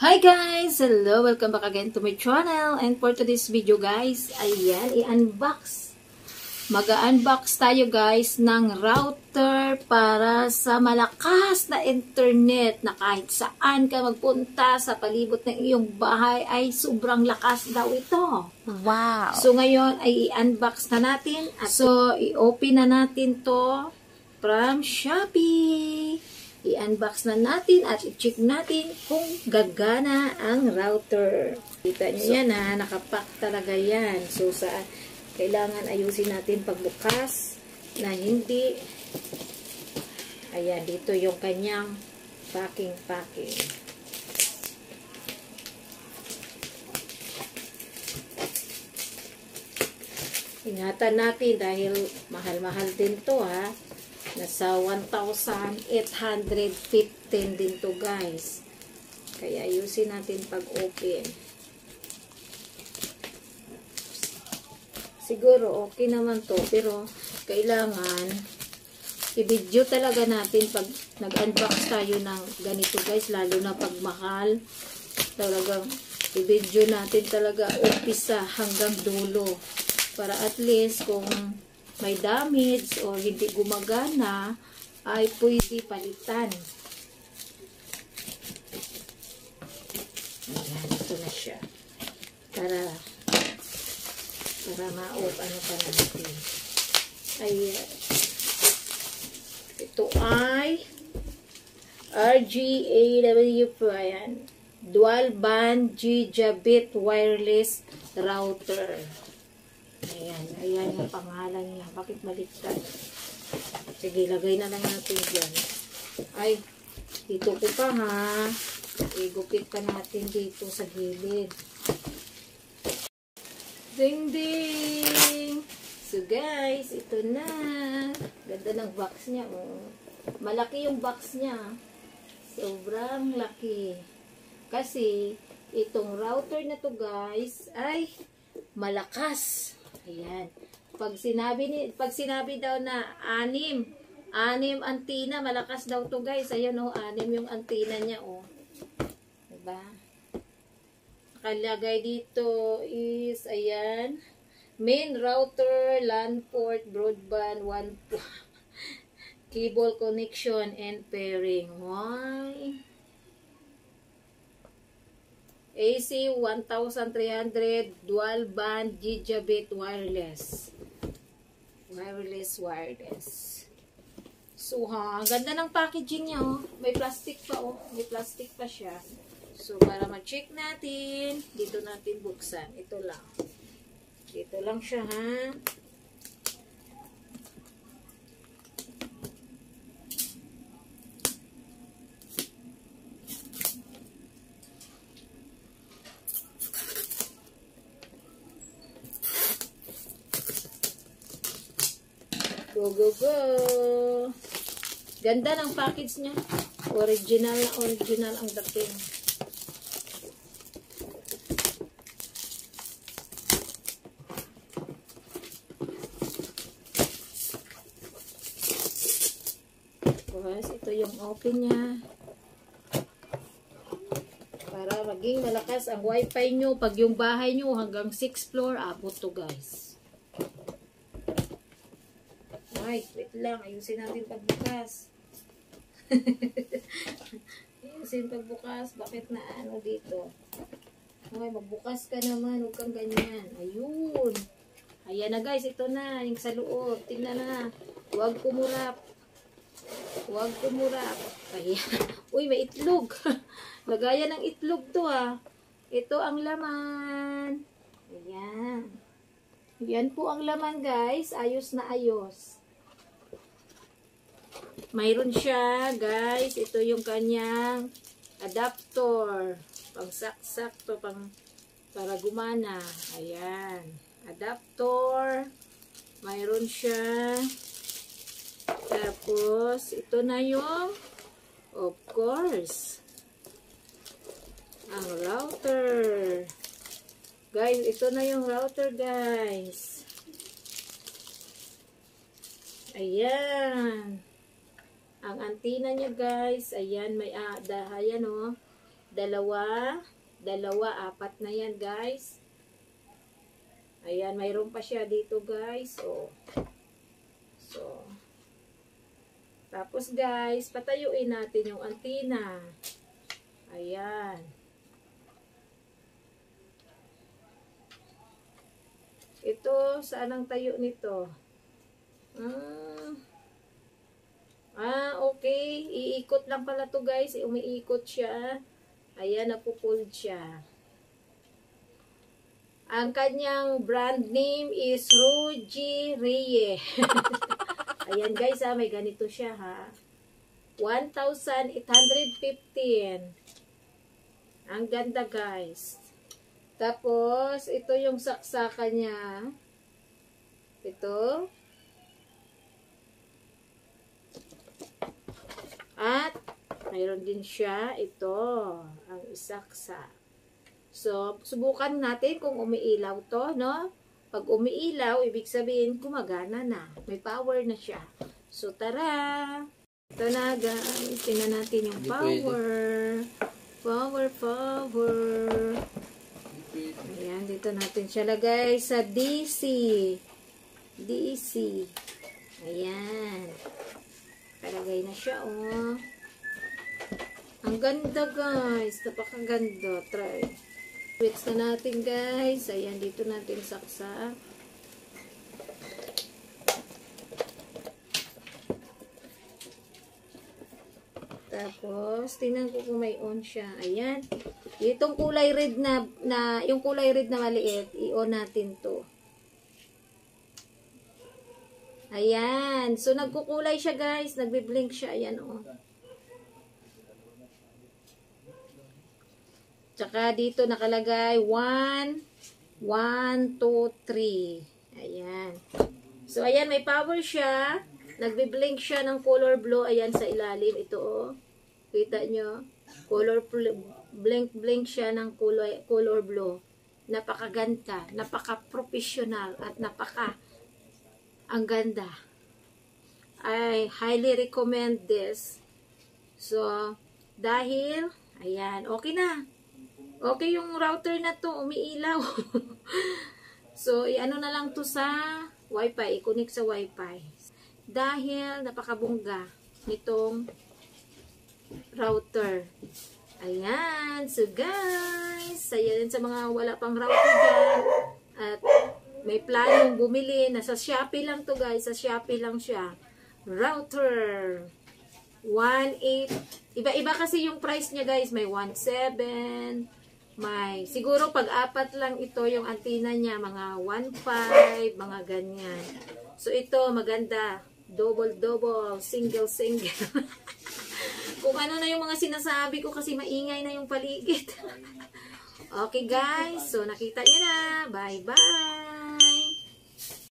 Hi guys! Hello! Welcome back again to my channel. And for today's video guys, ayan, i-unbox. Mag-unbox tayo guys ng router para sa malakas na internet na kahit saan ka magpunta sa palibot ng iyong bahay ay sobrang lakas daw ito. Wow! So ngayon ay i-unbox na natin. So i-open na natin to from Shopee. I-unbox na natin at i-check natin kung gagana ang router. Kita nyo yan ha, nakapack talaga yan. So kailangan ayusin natin pagbukas na hindi. Ayan, dito yung kanyang packing. Ingatan natin dahil mahal-mahal din to ha. Nasa 1,815 din to guys. Kaya ayusin natin pag-open. Siguro okay naman to. Pero kailangan i-video talaga natin pag nag-unbox tayo ng ganito guys. Lalo na pag mahal. Talagang i-video natin talaga umpisa hanggang dulo. Para at least kung may damage o hindi gumagana, ay pwede palitan. Ayan, ito na siya. Para ano pa natin. Ayan. Ito ay RGAW po. Ayan. Dual band gigabit wireless router. Ayan yung pangalan niya. Bakit baliktad? Sige, lagay na lang natin dyan. Ay, dito ko pa ha. Igupit pa natin dito sa gilid. Ding ding! So guys, ito na. Ganda ng box niya. Oh. Malaki yung box niya. Sobrang laki. Kasi, itong router na to guys, ay malakas. Ayan. Pag sinabi daw na anim antina, malakas daw to guys. Ayun oh, 6 yung antina niya oh. Diba? Nakalagay dito is, ayan, main router, LAN port, broadband, cable connection and pairing. Why? AC 1300 dual band gigabit wireless. So ha, ganda ng packaging niya oh. May plastic pa oh. May plastic pa siya. So para ma-check natin, dito natin buksan. Ito lang. Dito lang siya ha. Go! Ganda ng package niya. Original ang dating. Tapos, ito yung open niya. Para maging malakas ang wifi nyo. Pag yung bahay nyo hanggang 6th floor, abot to guys. Ay, wait lang. Ayusin natin pagbukas. Ayusin pagbukas. Bakit na ano dito? Ay, magbukas ka naman. Huwag kang ganyan. Ayun. Ayan na guys. Ito na. Yung sa loob. Tingnan na. Huwag kumurap. Ayan. Uy, may itlog. Lagayan ng itlog to ah. Ito ang laman. Ayan. Yan po ang laman guys. Ayos na ayos. Mayroon siya, guys. Ito yung kanyang adapter. Pang sakto, para gumana. Ayan. Adapter. Mayroon siya. Tapos, ito na yung, of course, ang router. Guys, ito na yung router, guys. Ayan. Ang antenna niya guys, ayan, may ayan oh. dalawa, apat na yan guys. Ayan, mayroon pa siya dito guys. So, tapos guys, patayuin natin yung antina. Ayan. Ito, saan ang tayo nito? Okay. Iikot lang pala to guys. Umiikot siya. Ayan, napupulled siya. Ang kanyang brand name is Ruji Rie. Ayan guys, may ganito siya ha. 1,815. Ang ganda guys. Tapos, ito yung saksakan niya. Ito. At, mayroon din siya. Ito. Ang isaksa. So, subukan natin kung umiilaw to, no? Pag umiilaw, ibig sabihin, gumagana na. May power na siya. So, tara! Ito na, guys. Tingnan natin yung power. Power. Ayan, dito natin siya lagay sa DC. Ayan. Kalagay na siya, oh. Ang ganda, guys. Napakaganda. Try. Switch na natin, guys. Ayan, dito natin saksa. Tapos, tingnan ko kung may on siya. Ayan. Itong kulay red yung kulay red na maliit, i-on natin to. Ayan. So, nagkukulay siya, guys. Nagbi-blink siya. Ayan, oh. Tsaka dito nakalagay 1, 2, 3. Ayan. So, ayan, may power siya. Nagbi-blink siya ng color blue. Ayan, sa ilalim. Ito, oh. Kita nyo? Blink siya ng color blue. Napakaganda. Napaka-professional. At ang ganda. I highly recommend this. So, dahil, ayan, okay na. Okay yung router na to, umiilaw. So, i-ano na lang to sa Wi-Fi, i-connect sa Wi-Fi. Dahil napakabongga nitong router. Ayan. So, guys, ayan sa mga wala pang router dyan. At may planong bumili. Nasa Shopee lang to, guys. Sa Shopee lang siya. Router. 1.8. Iba-iba kasi yung price niya, guys. May 1.7. Siguro pag-apat lang ito yung antenna niya. Mga 1.5. Mga ganyan. So, ito maganda. Double. Single. Kung ano na yung mga sinasabi ko kasi maingay na yung paligid. Okay guys, so nakita nyo na. Bye-bye!